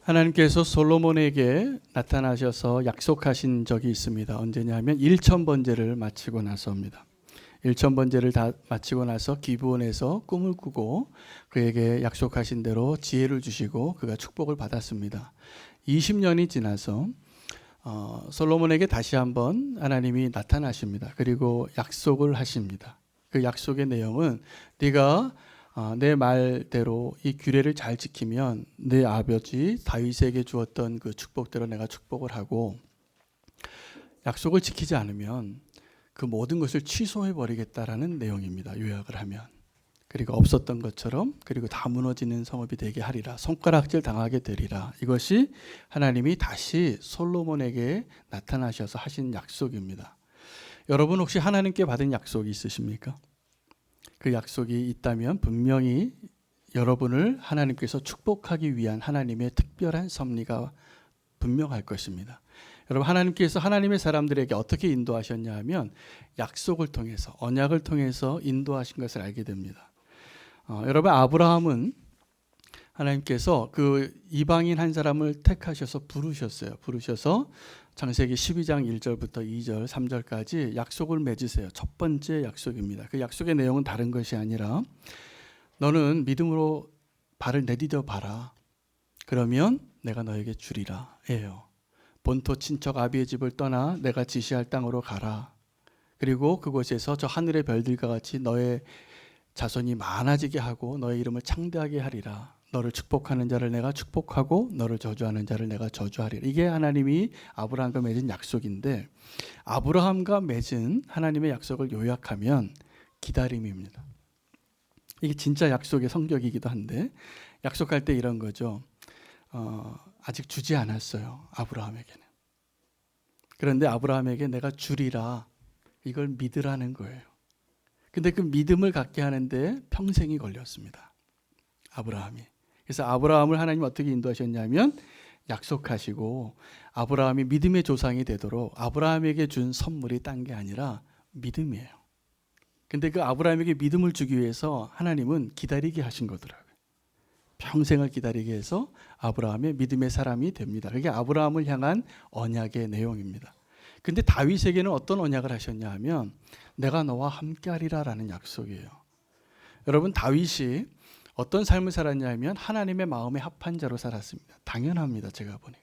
하나님께서 솔로몬에게 나타나셔서 약속하신 적이 있습니다. 언제냐면 1000번제를 마치고 나서입니다. 1000번제를 다 마치고 나서 기브온에서 꿈을 꾸고 그에게 약속하신 대로 지혜를 주시고 그가 축복을 받았습니다. 20년이 지나서 솔로몬에게 다시 한번 하나님이 나타나십니다. 그리고 약속을 하십니다. 그 약속의 내용은 네가 내 말대로 이 규례를 잘 지키면 내 아버지 다윗에게 주었던 그 축복대로 내가 축복을 하고, 약속을 지키지 않으면 그 모든 것을 취소해 버리겠다라는 내용입니다. 요약을 하면. 그리고 없었던 것처럼, 그리고 다 무너지는 성읍이 되게 하리라, 손가락질 당하게 되리라. 이것이 하나님이 다시 솔로몬에게 나타나셔서 하신 약속입니다. 여러분 혹시 하나님께 받은 약속이 있으십니까? 그 약속이 있다면 분명히 여러분을 하나님께서 축복하기 위한 하나님의 특별한 섭리가 분명할 것입니다. 여러분, 하나님께서 하나님의 사람들에게 어떻게 인도하셨냐 하면 약속을 통해서, 언약을 통해서 인도하신 것을 알게 됩니다. 여러분, 아브라함은 하나님께서 그 이방인 한 사람을 택하셔서 부르셨어요. 부르셔서 창세기 12장 1절부터 2절, 3절까지 약속을 맺으세요. 첫 번째 약속입니다. 그 약속의 내용은 다른 것이 아니라 너는 믿음으로 발을 내디뎌 봐라. 그러면 내가 너에게 주리라 예요. 본토 친척 아비의 집을 떠나 내가 지시할 땅으로 가라. 그리고 그곳에서 저 하늘의 별들과 같이 너의 자손이 많아지게 하고 너의 이름을 창대하게 하리라. 너를 축복하는 자를 내가 축복하고 너를 저주하는 자를 내가 저주하리라. 이게 하나님이 아브라함과 맺은 약속인데, 아브라함과 맺은 하나님의 약속을 요약하면 기다림입니다. 이게 진짜 약속의 성격이기도 한데, 약속할 때 이런 거죠. 아직 주지 않았어요, 아브라함에게는. 그런데 아브라함에게 내가 주리라, 이걸 믿으라는 거예요. 근데 그 믿음을 갖게 하는데 평생이 걸렸습니다, 아브라함이. 그래서 아브라함을 하나님 어떻게 인도하셨냐면 약속하시고 아브라함이 믿음의 조상이 되도록 아브라함에게 준 선물이 딴 게 아니라 믿음이에요. 근데 그 아브라함에게 믿음을 주기 위해서 하나님은 기다리게 하신 거더라고요. 평생을 기다리게 해서 아브라함의 믿음의 사람이 됩니다. 그게 아브라함을 향한 언약의 내용입니다. 근데 다윗에게는 어떤 언약을 하셨냐 하면 내가 너와 함께하리라라는 약속이에요. 여러분, 다윗이 어떤 삶을 살았냐 하면 하나님의 마음에 합한 자로 살았습니다. 당연합니다. 제가 보니까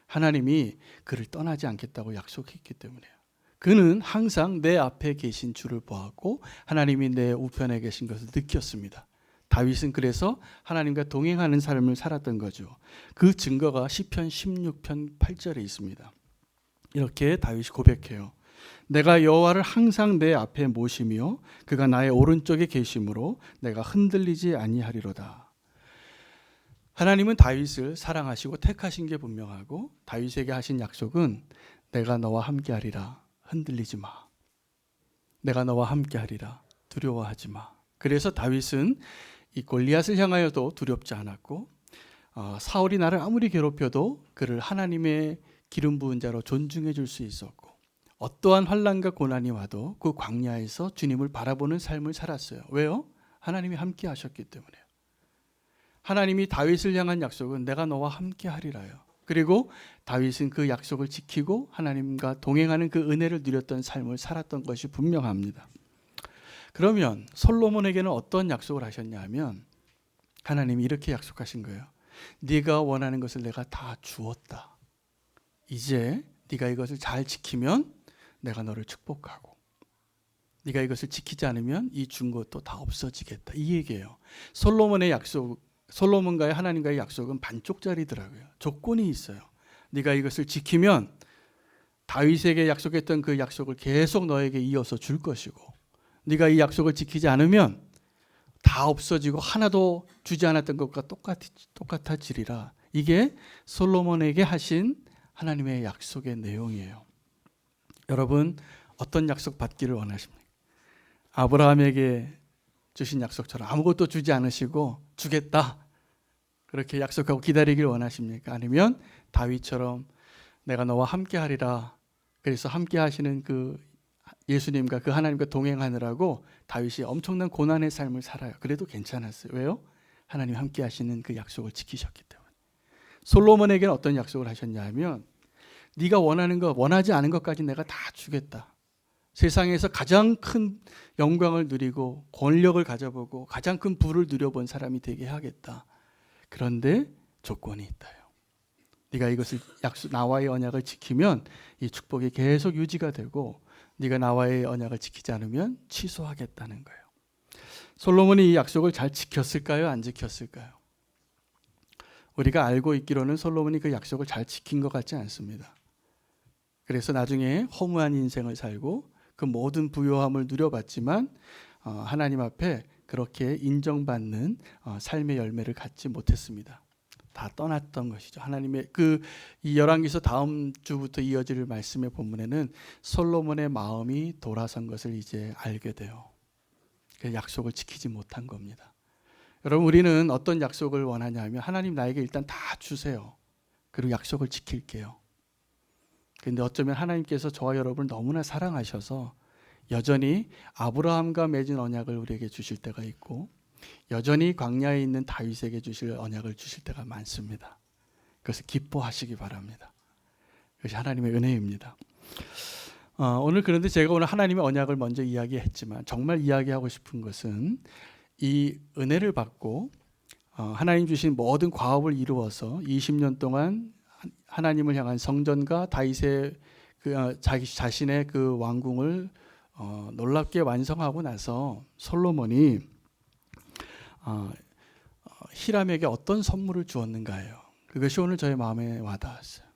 하나님이 그를 떠나지 않겠다고 약속했기 때문에요. 그는 항상 내 앞에 계신 주를 보았고 하나님이 내 우편에 계신 것을 느꼈습니다. 다윗은 그래서 하나님과 동행하는 삶을 살았던 거죠. 그 증거가 시편 16편 8절에 있습니다. 이렇게 다윗이 고백해요. 내가 여호와를 항상 내 앞에 모시며 그가 나의 오른쪽에 계심으로 내가 흔들리지 아니하리로다. 하나님은 다윗을 사랑하시고 택하신 게 분명하고, 다윗에게 하신 약속은 내가 너와 함께하리라, 흔들리지 마. 내가 너와 함께하리라, 두려워하지 마. 그래서 다윗은 이 골리앗을 향하여도 두렵지 않았고, 사울이 나를 아무리 괴롭혀도 그를 하나님의 기름 부은 자로 존중해 줄 수 있었고, 어떠한 환난과 고난이 와도 그 광야에서 주님을 바라보는 삶을 살았어요. 왜요? 하나님이 함께 하셨기 때문에요. 하나님이 다윗을 향한 약속은 내가 너와 함께 하리라요. 그리고 다윗은 그 약속을 지키고 하나님과 동행하는 그 은혜를 누렸던 삶을 살았던 것이 분명합니다. 그러면 솔로몬에게는 어떤 약속을 하셨냐 하면 하나님이 이렇게 약속하신 거예요. 네가 원하는 것을 내가 다 주었다. 이제 네가 이것을 잘 지키면 내가 너를 축복하고, 네가 이것을 지키지 않으면 이 준 것도 다 없어지겠다. 이 얘기예요. 솔로몬의 약속, 솔로몬과의 하나님과의 약속은 반쪽짜리더라고요. 조건이 있어요. 네가 이것을 지키면 다윗에게 약속했던 그 약속을 계속 너에게 이어서 줄 것이고, 네가 이 약속을 지키지 않으면 다 없어지고 하나도 주지 않았던 것과 똑같아지리라. 이게 솔로몬에게 하신 하나님의 약속의 내용이에요. 여러분, 어떤 약속 받기를 원하십니까? 아브라함에게 주신 약속처럼 아무것도 주지 않으시고 주겠다, 그렇게 약속하고 기다리길 원하십니까? 아니면 다윗처럼 내가 너와 함께 하리라, 그래서 함께 하시는 그 예수님과 그 하나님과 동행하느라고 다윗이 엄청난 고난의 삶을 살아요. 그래도 괜찮았어요. 왜요? 하나님 함께 하시는 그 약속을 지키셨기 때문에. 솔로몬에게는 어떤 약속을 하셨냐 하면 네가 원하는 것, 원하지 않은 것까지 내가 다 주겠다. 세상에서 가장 큰 영광을 누리고 권력을 가져보고 가장 큰 부를 누려본 사람이 되게 하겠다. 그런데 조건이 있다요. 네가 이것을 나와의 언약을 지키면 이 축복이 계속 유지가 되고 네가 나와의 언약을 지키지 않으면 취소하겠다는 거예요. 솔로몬이 이 약속을 잘 지켰을까요? 안 지켰을까요? 우리가 알고 있기로는 솔로몬이 그 약속을 잘 지킨 것 같지 않습니다. 그래서 나중에 허무한 인생을 살고 그 모든 부요함을 누려봤지만 하나님 앞에 그렇게 인정받는 삶의 열매를 갖지 못했습니다. 다 떠났던 것이죠. 하나님의 이 열왕기서 다음 주부터 이어질 말씀의 본문에는 솔로몬의 마음이 돌아선 것을 이제 알게 돼요. 그 약속을 지키지 못한 겁니다. 여러분, 우리는 어떤 약속을 원하냐 하면 하나님 나에게 일단 다 주세요. 그리고 약속을 지킬게요. 그런데 어쩌면 하나님께서 저와 여러분을 너무나 사랑하셔서 여전히 아브라함과 맺은 언약을 우리에게 주실 때가 있고 여전히 광야에 있는 다윗에게 주실 언약을 주실 때가 많습니다. 그것을 기뻐하시기 바랍니다. 그것이 하나님의 은혜입니다. 오늘 그런데 제가 오늘 하나님의 언약을 먼저 이야기했지만 정말 이야기하고 싶은 것은 이 은혜를 받고 하나님 주신 모든 과업을 이루어서 20년 동안 하나님을 향한 성전과 다윗의 자기 자신의 그 왕궁을 놀랍게 완성하고 나서 솔로몬이 히람에게 어떤 선물을 주었는가예요. 그것이 오늘 저의 마음에 와닿았어요.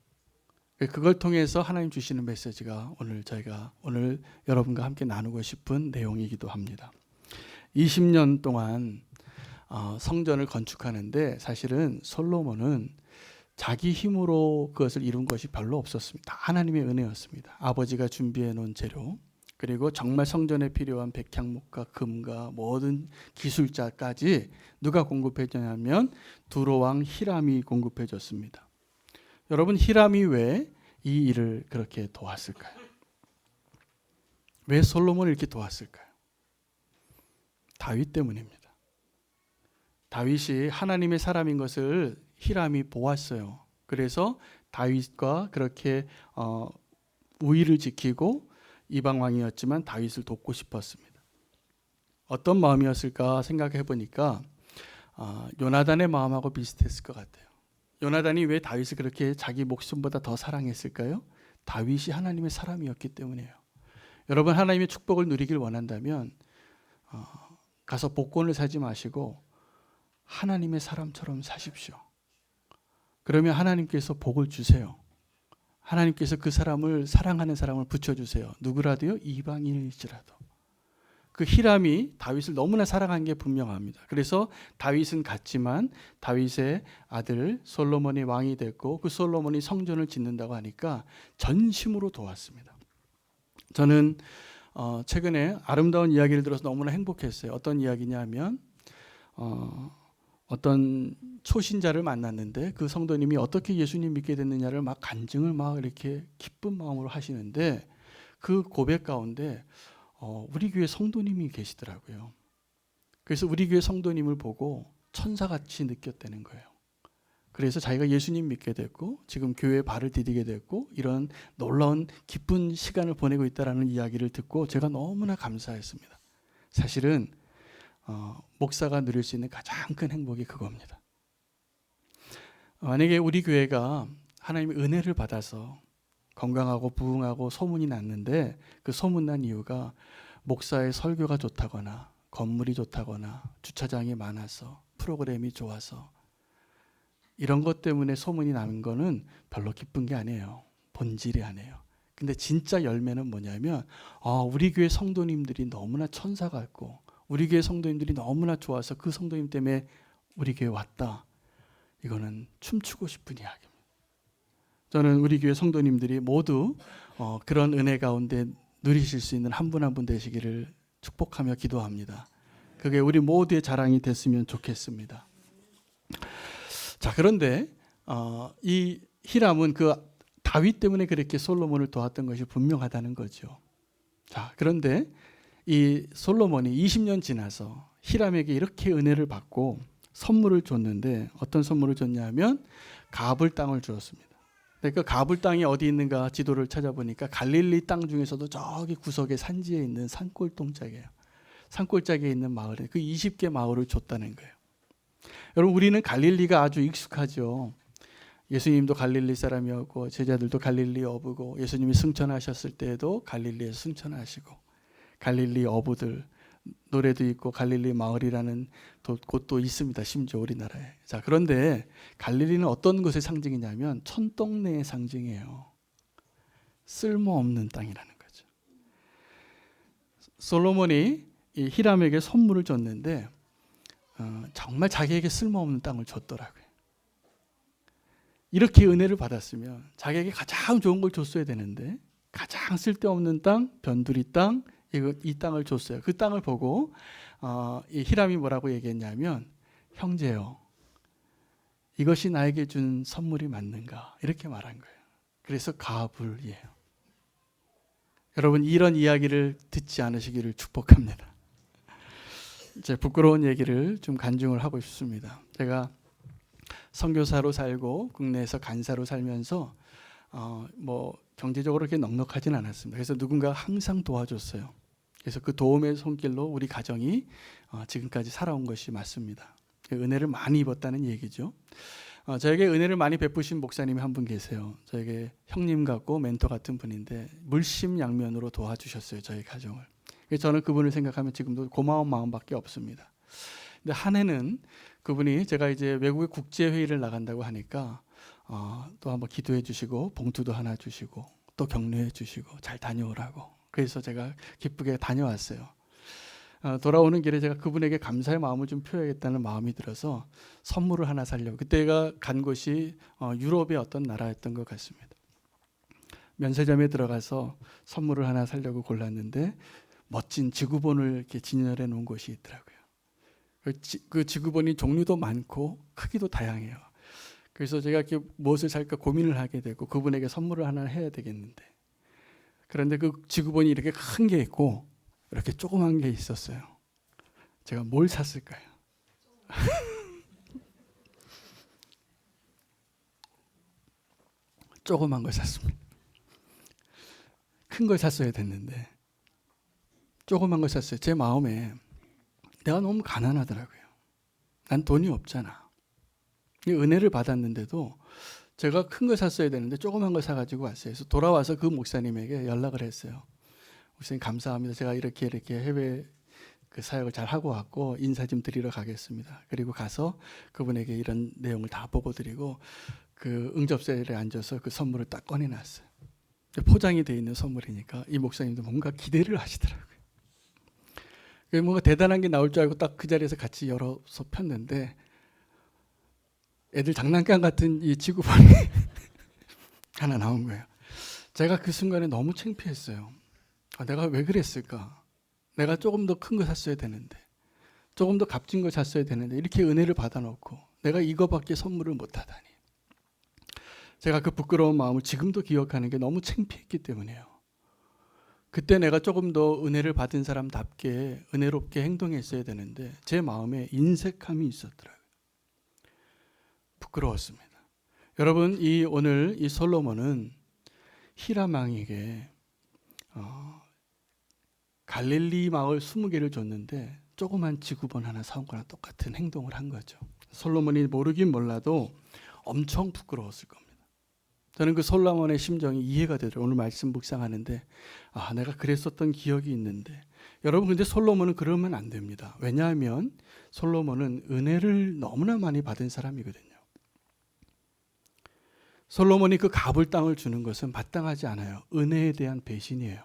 그걸 통해서 하나님 주시는 메시지가 저희가 오늘 여러분과 함께 나누고 싶은 내용이기도 합니다. 20년 동안 성전을 건축하는데 사실은 솔로몬은 자기 힘으로 그것을 이룬 것이 별로 없었습니다. 하나님의 은혜였습니다. 아버지가 준비해 놓은 재료, 그리고 정말 성전에 필요한 백향목과 금과 모든 기술자까지 누가 공급해 줬냐면 두로왕 히람이 공급해 줬습니다. 여러분, 히람이 왜 이 일을 그렇게 도왔을까요? 왜 솔로몬을 이렇게 도왔을까요? 다윗 때문입니다. 다윗이 하나님의 사람인 것을 히람이 보았어요. 그래서 다윗과 그렇게 우위를 지키고 이방 왕이었지만 다윗을 돕고 싶었습니다. 어떤 마음이었을까 생각해 보니까 요나단의 마음하고 비슷했을 것 같아요. 요나단이 왜 다윗을 그렇게 자기 목숨보다 더 사랑했을까요? 다윗이 하나님의 사람이었기 때문이에요. 여러분, 하나님의 축복을 누리길 원한다면 가서 복권을 사지 마시고 하나님의 사람처럼 사십시오. 그러면 하나님께서 복을 주세요. 하나님께서 그 사람을, 사랑하는 사람을 붙여주세요. 누구라도요? 이방인일지라도. 그 히람이 다윗을 너무나 사랑한 게 분명합니다. 그래서 다윗은 갔지만 다윗의 아들 솔로몬이 왕이 됐고 그 솔로몬이 성전을 짓는다고 하니까 전심으로 도왔습니다. 저는 최근에 아름다운 이야기를 들어서 너무나 행복했어요. 어떤 이야기냐 하면 어떤 초신자를 만났는데 그 성도님이 어떻게 예수님 믿게 됐느냐를 막 간증을 막 이렇게 기쁜 마음으로 하시는데 그 고백 가운데 우리 교회 성도님이 계시더라고요. 그래서 우리 교회 성도님을 보고 천사같이 느꼈다는 거예요. 그래서 자기가 예수님 믿게 됐고 지금 교회에 발을 디디게 됐고 이런 놀라운 기쁜 시간을 보내고 있다는 이야기를 듣고 제가 너무나 감사했습니다. 사실은 목사가 누릴 수 있는 가장 큰 행복이 그겁니다. 만약에 우리 교회가 하나님의 은혜를 받아서 건강하고 부흥하고 소문이 났는데 그 소문난 이유가 목사의 설교가 좋다거나 건물이 좋다거나 주차장이 많아서 프로그램이 좋아서 이런 것 때문에 소문이 나는 거는 별로 기쁜 게 아니에요. 본질이 아니에요. 근데 진짜 열매는 뭐냐면 우리 교회 성도님들이 너무나 천사 같고 우리 교회 성도님들이 너무나 좋아서 그 성도님 때문에 우리 교회 왔다. 이거는 춤추고 싶은 이야기입니다. 저는 우리 교회 성도님들이 모두 그런 은혜 가운데 누리실 수 있는 한 분 한 분 되시기를 축복하며 기도합니다. 그게 우리 모두의 자랑이 됐으면 좋겠습니다. 자, 그런데 이 히람은 그 다윗 때문에 그렇게 솔로몬을 도왔던 것이 분명하다는 거죠. 자, 그런데 이 솔로몬이 20년 지나서 히람에게 이렇게 은혜를 받고 선물을 줬는데 어떤 선물을 줬냐면 가불 땅을 주었습니다. 그러니까 가불 땅이 어디 있는가 지도를 찾아보니까 갈릴리 땅 중에서도 저기 구석에 산지에 있는 산골동짝이에요. 산골짜기에 있는 마을에 그 20개 마을을 줬다는 거예요. 여러분 우리는 갈릴리가 아주 익숙하죠. 예수님도 갈릴리 사람이었고 제자들도 갈릴리 어부고 예수님이 승천하셨을 때에도 갈릴리에서 승천하시고 갈릴리 어부들 노래도 있고 갈릴리 마을이라는 곳도 있습니다. 심지어 우리나라에. 자, 그런데 갈릴리는 어떤 것의 상징이냐면 촌동네의 상징이에요. 쓸모없는 땅이라는 거죠. 솔로몬이 이 히람에게 선물을 줬는데 정말 자기에게 쓸모없는 땅을 줬더라고요. 이렇게 은혜를 받았으면 자기에게 가장 좋은 걸 줬어야 되는데 가장 쓸데없는 땅, 변두리 땅, 이 땅을 줬어요. 그 땅을 보고 이 히람이 뭐라고 얘기했냐면 형제요, 이것이 나에게 준 선물이 맞는가 이렇게 말한 거예요. 그래서 가불이에요. 여러분 이런 이야기를 듣지 않으시기를 축복합니다. 제 부끄러운 얘기를 좀 간증을 하고 싶습니다. 제가 선교사로 살고 국내에서 간사로 살면서 뭐 경제적으로 그렇게 넉넉하진 않았습니다. 그래서 누군가 항상 도와줬어요. 그래서 그 도움의 손길로 우리 가정이 지금까지 살아온 것이 맞습니다. 은혜를 많이 입었다는 얘기죠. 저에게 은혜를 많이 베푸신 목사님이 한 분 계세요. 저에게 형님 같고 멘토 같은 분인데 물심양면으로 도와주셨어요. 저희 가정을. 그래서 저는 그분을 생각하면 지금도 고마운 마음밖에 없습니다. 근데 한 해는 그분이 제가 이제 외국에 국제회의를 나간다고 하니까 또 한번 기도해 주시고 봉투도 하나 주시고 또 격려해 주시고 잘 다녀오라고. 그래서 제가 기쁘게 다녀왔어요. 돌아오는 길에 제가 그분에게 감사의 마음을 좀 표해야겠다는 마음이 들어서 선물을 하나 사려고. 그때가 간 곳이 유럽의 어떤 나라였던 것 같습니다. 면세점에 들어가서 선물을 하나 사려고 골랐는데 멋진 지구본을 이렇게 진열해 놓은 곳이 있더라고요. 그 지구본이 종류도 많고 크기도 다양해요. 그래서 제가 이렇게 무엇을 살까 고민을 하게 되고 그분에게 선물을 하나 해야 되겠는데, 그런데 그 지구본이 이렇게 큰 게 있고 이렇게 조그만 게 있었어요. 제가 뭘 샀을까요? 조그만 걸 샀습니다. 큰 걸 샀어야 됐는데 조그만 걸 샀어요. 제 마음에 내가 너무 가난하더라고요. 난 돈이 없잖아. 은혜를 받았는데도 제가 큰 걸 샀어야 되는데 조그만 걸 사가지고 왔어요. 그래서 돌아와서 그 목사님에게 연락을 했어요. 목사님 감사합니다. 제가 이렇게 해외 그 사역을 잘 하고 왔고 인사 좀 드리러 가겠습니다. 그리고 가서 그분에게 이런 내용을 다 보고 드리고 그 응접실에 앉아서 그 선물을 딱 꺼내놨어요. 포장이 되어 있는 선물이니까 이 목사님도 뭔가 기대를 하시더라고요. 뭔가 대단한 게 나올 줄 알고 딱 그 자리에서 같이 열어서 폈는데 애들 장난감 같은 이 지구본이 하나 나온 거예요. 제가 그 순간에 너무 창피했어요. 내가 왜 그랬을까? 내가 조금 더 큰 거 샀어야 되는데, 조금 더 값진 거 샀어야 되는데 이렇게 은혜를 받아놓고 내가 이거밖에 선물을 못하다니. 제가 그 부끄러운 마음을 지금도 기억하는 게 너무 창피했기 때문이에요. 그때 내가 조금 더 은혜를 받은 사람답게 은혜롭게 행동했어야 되는데 제 마음에 인색함이 있었더라고요. 부끄러웠습니다. 여러분, 오늘 이 솔로몬은 히람 왕에게 갈릴리 마을 20개를 줬는데 조그만 지구본 하나 사온 거랑 똑같은 행동을 한 거죠. 솔로몬이 모르긴 몰라도 엄청 부끄러웠을 겁니다. 저는 그 솔로몬의 심정이 이해가 되더라고요. 오늘 말씀 묵상하는데 내가 그랬었던 기억이 있는데, 여러분 근데 솔로몬은 그러면 안 됩니다. 왜냐하면 솔로몬은 은혜를 너무나 많이 받은 사람이거든요. 솔로몬이 그 가불 땅을 주는 것은 마땅하지 않아요. 은혜에 대한 배신이에요.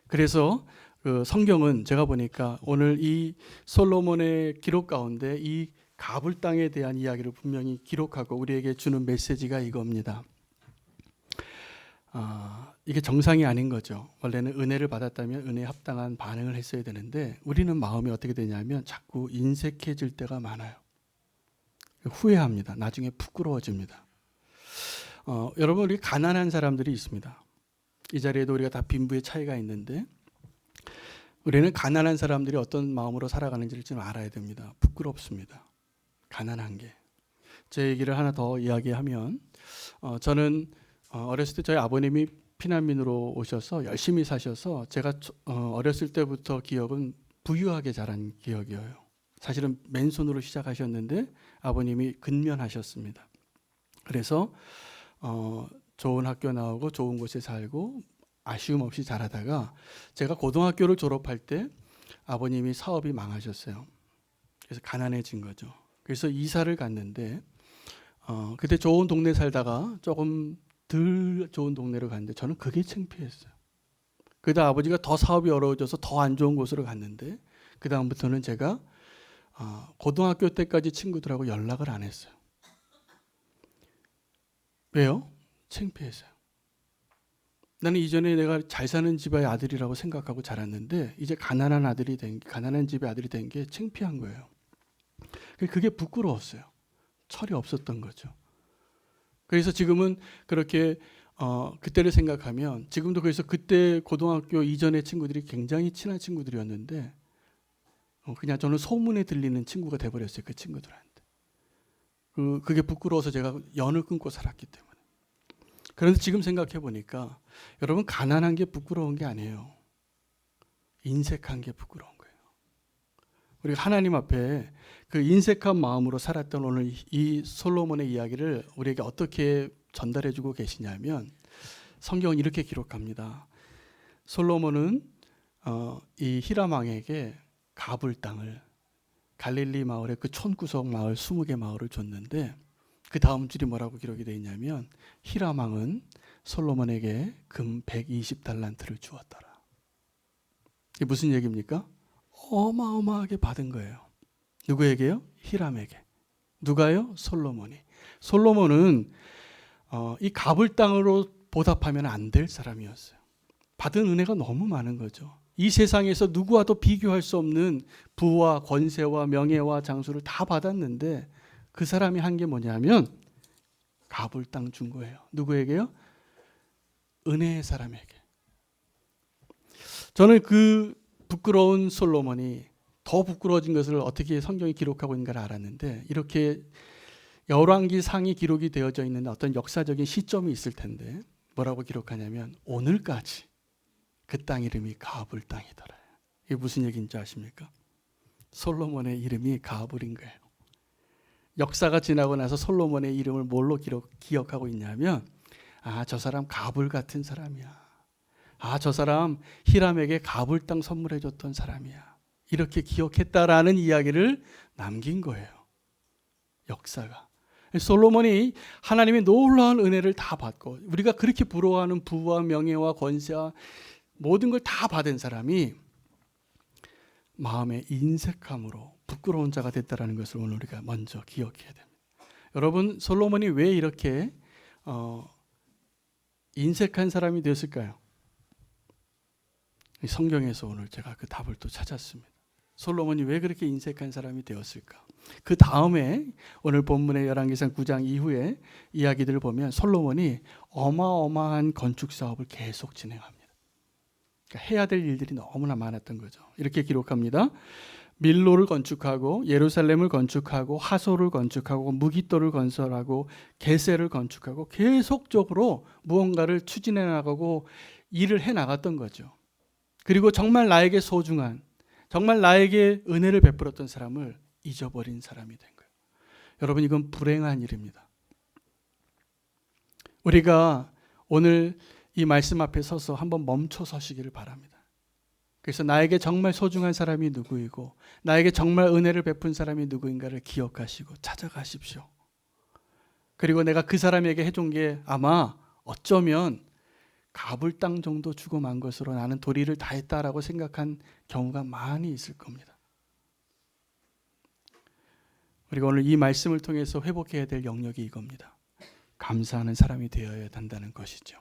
그래서 그 성경은 제가 보니까 오늘 이 솔로몬의 기록 가운데 이 가불 땅에 대한 이야기를 분명히 기록하고 우리에게 주는 메시지가 이겁니다. 이게 정상이 아닌 거죠. 원래는 은혜를 받았다면 은혜에 합당한 반응을 했어야 되는데 우리는 마음이 어떻게 되냐면 자꾸 인색해질 때가 많아요. 후회합니다. 나중에 부끄러워집니다. 여러분, 우리 가난한 사람들이 있습니다. 이 자리에도 우리가 다 빈부의 차이가 있는데 우리는 가난한 사람들이 어떤 마음으로 살아가는지를 좀 알아야 됩니다. 부끄럽습니다. 가난한 게. 제 얘기를 하나 더 이야기하면 저는 어렸을 때 저희 아버님이 피난민으로 오셔서 열심히 사셔서 제가 어렸을 때부터 기억은 부유하게 자란 기억이에요. 사실은 맨손으로 시작하셨는데 아버님이 근면하셨습니다. 그래서 좋은 학교 나오고 좋은 곳에 살고 아쉬움 없이 자라다가 제가 고등학교를 졸업할 때 아버님이 사업이 망하셨어요. 그래서 가난해진 거죠. 그래서 이사를 갔는데 그때 좋은 동네 살다가 조금 덜 좋은 동네로 갔는데 저는 그게 창피했어요. 그러다 아버지가 더 사업이 어려워져서 더 안 좋은 곳으로 갔는데 그 다음부터는 제가 고등학교 때까지 친구들하고 연락을 안 했어요. 왜요? 창피해서요. 나는 이전에 내가 잘 사는 집의 아들이라고 생각하고 자랐는데 이제 가난한 집의 아들이 된 게 창피한 거예요. 그게 부끄러웠어요. 철이 없었던 거죠. 그래서 지금은 그렇게 그때를 생각하면 지금도 그래서 그때 고등학교 이전의 친구들이 굉장히 친한 친구들이었는데 그냥 저는 소문에 들리는 친구가 돼버렸어요. 그 친구들한테. 그게 부끄러워서 제가 연을 끊고 살았기 때문에. 그런데 지금 생각해 보니까 여러분 가난한 게 부끄러운 게 아니에요. 인색한 게 부끄러운 거예요. 우리가 하나님 앞에 그 인색한 마음으로 살았던 오늘 이 솔로몬의 이야기를 우리에게 어떻게 전달해 주고 계시냐면 성경은 이렇게 기록합니다. 솔로몬은 이 히람 왕에게 가불 땅을 갈릴리 마을의 그 촌구석 마을 20개 마을을 줬는데 그 다음 줄이 뭐라고 기록이 되어 있냐면 히람 왕은 솔로몬에게 금 120달란트를 주었더라. 이게 무슨 얘기입니까? 어마어마하게 받은 거예요. 누구에게요? 히람에게. 누가요? 솔로몬이. 솔로몬은 이 가불 땅으로 보답하면 안 될 사람이었어요. 받은 은혜가 너무 많은 거죠. 이 세상에서 누구와도 비교할 수 없는 부와 권세와 명예와 장수를 다 받았는데 그 사람이 한 게 뭐냐면 가불 땅 준 거예요. 누구에게요? 은혜의 사람에게. 저는 그 부끄러운 솔로몬이 더 부끄러워진 것을 어떻게 성경이 기록하고 있는가를 알았는데 이렇게 열왕기상이 기록이 되어져 있는 어떤 역사적인 시점이 있을 텐데 뭐라고 기록하냐면 오늘까지 그 땅 이름이 가불 땅이더라. 이게 무슨 얘기인지 아십니까? 솔로몬의 이름이 가불인 거예요. 역사가 지나고 나서 솔로몬의 이름을 뭘로 기억하고 있냐면 저 사람 가불 같은 사람이야. 저 사람 히람에게 가불 땅 선물해 줬던 사람이야. 이렇게 기억했다라는 이야기를 남긴 거예요. 역사가. 솔로몬이 하나님의 놀라운 은혜를 다 받고 우리가 그렇게 부러워하는 부와 명예와 권세와 모든 걸 다 받은 사람이 마음의 인색함으로 부끄러운 자가 됐다는 것을 오늘 우리가 먼저 기억해야 됩니다. 여러분 솔로몬이 왜 이렇게 인색한 사람이 되었을까요? 성경에서 오늘 제가 그 답을 또 찾았습니다. 솔로몬이 왜 그렇게 인색한 사람이 되었을까? 그 다음에 오늘 본문의 열왕기상 9장 이후에 이야기들을 보면 솔로몬이 어마어마한 건축 사업을 계속 진행합니다. 그러니까 해야 될 일들이 너무나 많았던 거죠. 이렇게 기록합니다. 밀로를 건축하고 예루살렘을 건축하고 하소를 건축하고 무깃도를 건설하고 게셀을 건축하고 계속적으로 무언가를 추진해 나가고 일을 해 나갔던 거죠. 그리고 정말 나에게 소중한 정말 나에게 은혜를 베풀었던 사람을 잊어버린 사람이 된 거예요. 여러분 이건 불행한 일입니다. 우리가 오늘 이 말씀 앞에 서서 한번 멈춰 서시기를 바랍니다. 그래서 나에게 정말 소중한 사람이 누구이고 나에게 정말 은혜를 베푼 사람이 누구인가를 기억하시고 찾아가십시오. 그리고 내가 그 사람에게 해준 게 아마 어쩌면 가불 땅 정도 주고 만 것으로 나는 도리를 다했다라고 생각한 경우가 많이 있을 겁니다. 우리가 오늘 이 말씀을 통해서 회복해야 될 영역이 이겁니다. 감사하는 사람이 되어야 한다는 것이죠.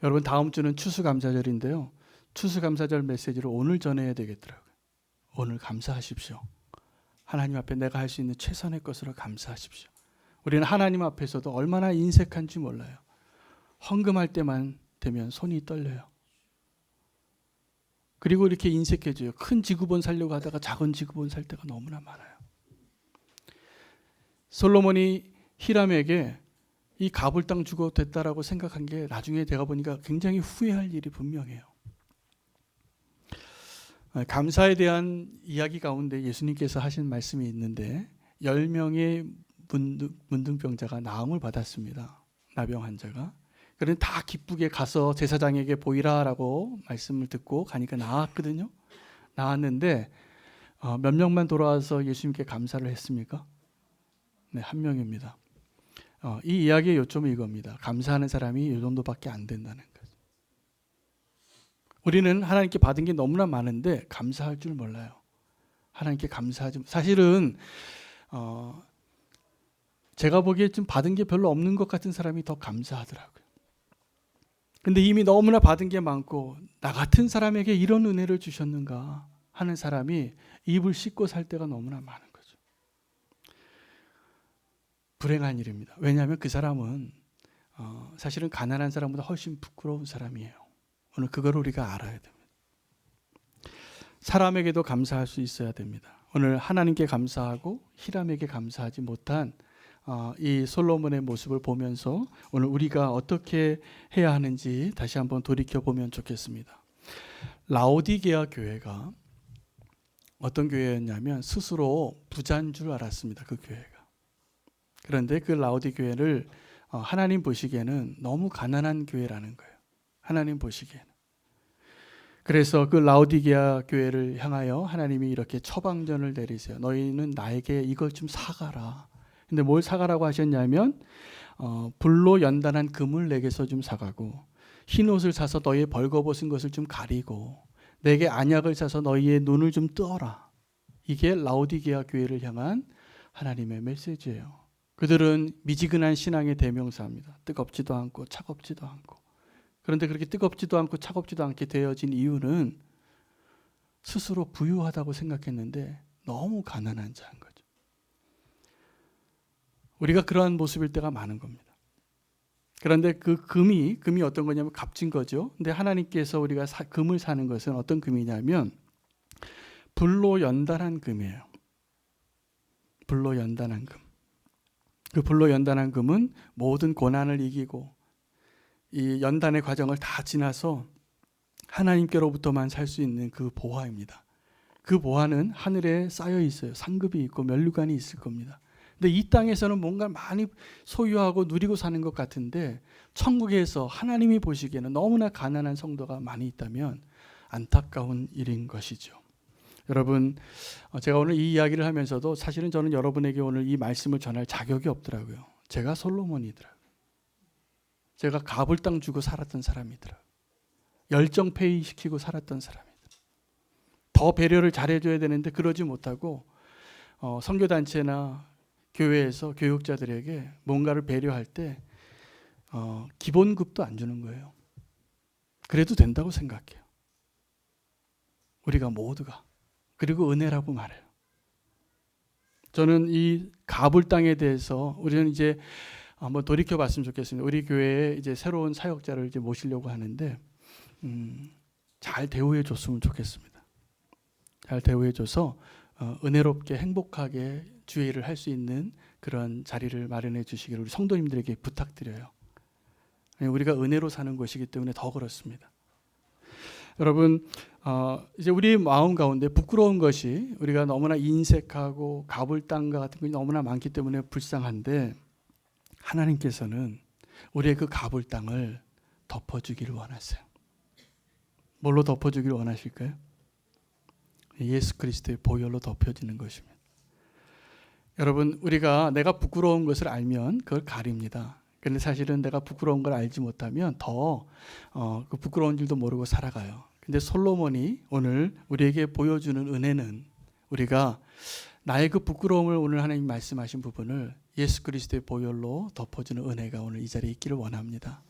여러분 다음 주는 추수감사절인데요. 추수감사절 메시지를 오늘 전해야 되겠더라고요. 오늘 감사하십시오. 하나님 앞에 내가 할 수 있는 최선의 것으로 감사하십시오. 우리는 하나님 앞에서도 얼마나 인색한지 몰라요. 헌금할 때만 되면 손이 떨려요. 그리고 이렇게 인색해져요. 큰 지구본 살려고 하다가 작은 지구본 살 때가 너무나 많아요. 솔로몬이 히람에게 이 가볼 땅 주고 됐다라고 생각한 게 나중에 제가 보니까 굉장히 후회할 일이 분명해요. 감사에 대한 이야기 가운데 예수님께서 하신 말씀이 있는데 10명의 문둥병자가 나음을 받았습니다. 나병 환자가. 그런데 다 기쁘게 가서 제사장에게 보이라라고 말씀을 듣고 가니까 나았거든요. 나았는데 몇 명만 돌아와서 예수님께 감사를 했습니까? 네, 한 명입니다. 이 이야기의 요점은 이겁니다. 감사하는 사람이 이 정도밖에 안 된다는 거죠. 우리는 하나님께 받은 게 너무나 많은데 감사할 줄 몰라요. 하나님께 감사하지. 사실은 제가 보기에 좀 받은 게 별로 없는 것 같은 사람이 더 감사하더라고요. 근데 이미 너무나 받은 게 많고 나 같은 사람에게 이런 은혜를 주셨는가 하는 사람이 입을 씻고 살 때가 너무나 많은 거죠. 불행한 일입니다. 왜냐하면 그 사람은 사실은 가난한 사람보다 훨씬 부끄러운 사람이에요. 오늘 그걸 우리가 알아야 됩니다. 사람에게도 감사할 수 있어야 됩니다. 오늘 하나님께 감사하고 히람에게 감사하지 못한 이 솔로몬의 모습을 보면서 오늘 우리가 어떻게 해야 하는지 다시 한번 돌이켜보면 좋겠습니다. 라오디게아 교회가 어떤 교회였냐면 스스로 부자인 줄 알았습니다. 그 교회가. 그런데 그 라오디 교회를 하나님 보시기에는 너무 가난한 교회라는 거예요. 하나님 보시기에는. 그래서 그 라오디게아 교회를 향하여 하나님이 이렇게 처방전을 내리세요. 너희는 나에게 이걸 좀 사가라. 근데 뭘 사가라고 하셨냐면 불로 연단한 금을 내게서 좀 사가고 흰 옷을 사서 너희의 벌거벗은 것을 좀 가리고 내게 안약을 사서 너희의 눈을 좀 뜨어라. 이게 라오디게아 교회를 향한 하나님의 메시지예요. 그들은 미지근한 신앙의 대명사입니다. 뜨겁지도 않고 차갑지도 않고. 그런데 그렇게 뜨겁지도 않고 차갑지도 않게 되어진 이유는 스스로 부유하다고 생각했는데 너무 가난한 자인 거죠. 우리가 그러한 모습일 때가 많은 겁니다. 그런데 그 금이 어떤 거냐면 값진 거죠. 근데 하나님께서 우리가 금을 사는 것은 어떤 금이냐면 불로 연단한 금이에요. 불로 연단한 금. 그 불로 연단한 금은 모든 고난을 이기고 이 연단의 과정을 다 지나서 하나님께로부터만 살 수 있는 그 보화입니다. 그 보화는 하늘에 쌓여 있어요. 상급이 있고 면류관이 있을 겁니다. 근데 이 땅에서는 뭔가 많이 소유하고 누리고 사는 것 같은데 천국에서 하나님이 보시기에는 너무나 가난한 성도가 많이 있다면 안타까운 일인 것이죠. 여러분, 제가 오늘 이 이야기를 하면서도 사실은 저는 여러분에게 오늘 이 말씀을 전할 자격이 없더라고요. 제가 솔로몬이더라고요. 제가 갑을 땅 주고 살았던 사람이더라고요. 열정페이시키고 살았던 사람이더라고요. 더 배려를 잘해줘야 되는데 그러지 못하고 선교단체나 교회에서 교육자들에게 뭔가를 배려할 때 기본급도 안 주는 거예요. 그래도 된다고 생각해요. 우리가 모두가. 그리고 은혜라고 말해요. 저는 이 가불 땅에 대해서 우리는 이제 한번 돌이켜 봤으면 좋겠습니다. 우리 교회에 이제 새로운 사역자를 이제 모시려고 하는데 잘 대우해 줬으면 좋겠습니다. 잘 대우해 줘서 은혜롭게 행복하게 주의를 할 수 있는 그런 자리를 마련해 주시기를 우리 성도님들에게 부탁드려요. 우리가 은혜로 사는 것이기 때문에 더 그렇습니다. 여러분, 이제 우리 마음 가운데 부끄러운 것이 우리가 너무나 인색하고 가불땅과 같은 것이 너무나 많기 때문에 불쌍한데 하나님께서는 우리의 그 가불땅을 덮어주기를 원하세요. 뭘로 덮어주기를 원하실까요? 예수 그리스도의 보혈로 덮여지는 것입니다. 여러분, 우리가 내가 부끄러운 것을 알면 그걸 가립니다. 그런데 사실은 내가 부끄러운 걸 알지 못하면 더 그 부끄러운 줄도 모르고 살아가요. 근데 솔로몬이 오늘 우리에게 보여주는 은혜는 우리가 나의 그 부끄러움을 오늘 하나님 말씀하신 부분을 예수 그리스도의 보혈로 덮어주는 은혜가 오늘 이 자리에 있기를 원합니다.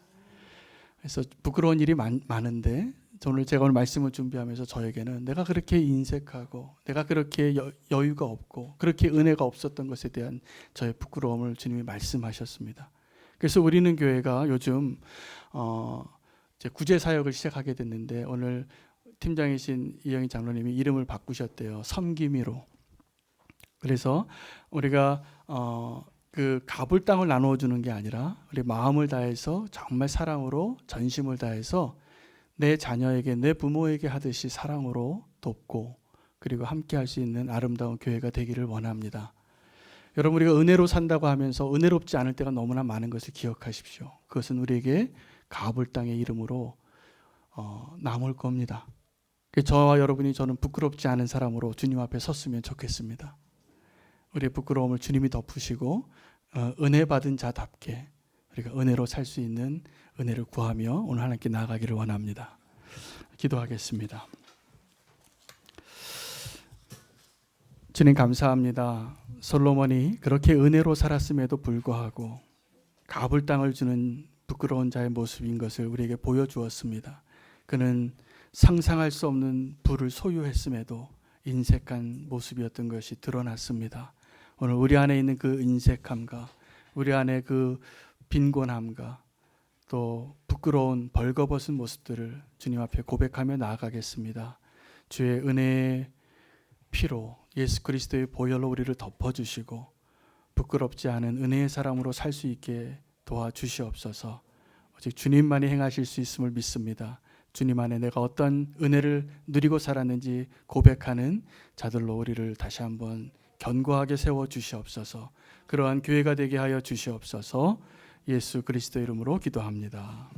그래서 부끄러운 일이 많은데 오늘 제가 오늘 말씀을 준비하면서 저에게는 내가 그렇게 인색하고 내가 그렇게 여유가 없고 그렇게 은혜가 없었던 것에 대한 저의 부끄러움을 주님이 말씀하셨습니다. 그래서 우리는 교회가 요즘 이제 구제 사역을 시작하게 됐는데 오늘 팀장이신 이영희 장로님이 이름을 바꾸셨대요. 섬김이로. 그래서 우리가 그 갑을 땅을 나누어 주는 게 아니라 우리 마음을 다해서 정말 사랑으로 전심을 다해서 내 자녀에게 내 부모에게 하듯이 사랑으로 돕고 그리고 함께 할 수 있는 아름다운 교회가 되기를 원합니다. 여러분, 우리가 은혜로 산다고 하면서 은혜롭지 않을 때가 너무나 많은 것을 기억하십시오. 그것은 우리에게 갑을 땅의 이름으로 남을 겁니다. 저와 여러분이 저는 부끄럽지 않은 사람으로 주님 앞에 섰으면 좋겠습니다. 우리의 부끄러움을 주님이 덮으시고 은혜 받은 자답게 우리가 은혜로 살 수 있는 은혜를 구하며 오늘 하나님께 나아가기를 원합니다. 기도하겠습니다. 주님 감사합니다. 솔로몬이 그렇게 은혜로 살았음에도 불구하고 갑을 땅을 주는 부끄러운 자의 모습인 것을 우리에게 보여주었습니다. 그는 상상할 수 없는 부를 소유했음에도 인색한 모습이었던 것이 드러났습니다. 오늘 우리 안에 있는 그 인색함과 우리 안에 그 빈곤함과 또 부끄러운 벌거벗은 모습들을 주님 앞에 고백하며 나아가겠습니다. 주의 은혜의 피로 예수 그리스도의 보혈로 우리를 덮어주시고 부끄럽지 않은 은혜의 사람으로 살 수 있게 도와주시옵소서. 오직 주님만이 행하실 수 있음을 믿습니다. 주님 안에 내가 어떤 은혜를 누리고 살았는지 고백하는 자들로 우리를 다시 한번 견고하게 세워주시옵소서. 그러한 교회가 되게 하여 주시옵소서. 예수 그리스도 이름으로 기도합니다.